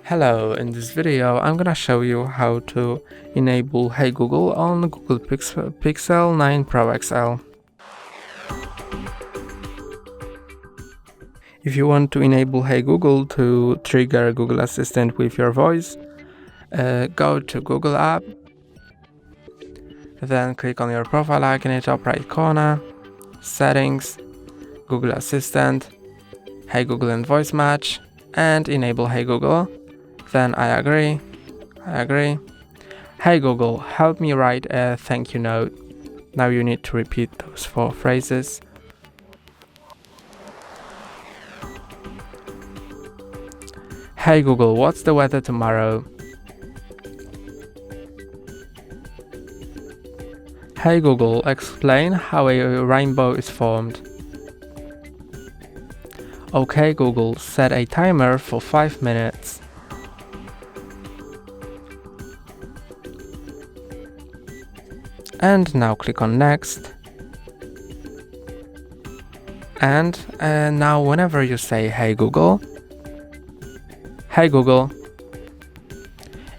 Hello, in this video I'm gonna show you how to enable Hey Google on Google Pixel 9 Pro XL. If you want to enable Hey Google to trigger Google Assistant with your voice, go to Google app, then click on your profile icon in the top right corner, Settings, Google Assistant, Hey Google and Voice Match, and enable Hey Google. Then I agree. Hey Google, help me write a thank you note. Now you need to repeat those 4 phrases. Hey Google, what's the weather tomorrow? Hey Google, explain how a rainbow is formed. Okay Google, set a timer for 5 minutes. And now click on next. And now whenever you say Hey Google,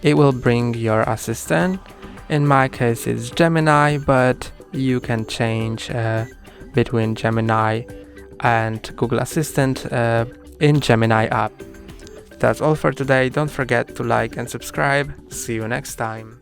it will bring your assistant. In my case it's Gemini, but you can change between Gemini and Google Assistant in Gemini app. That's all for today. Don't forget to like and subscribe. See you next time.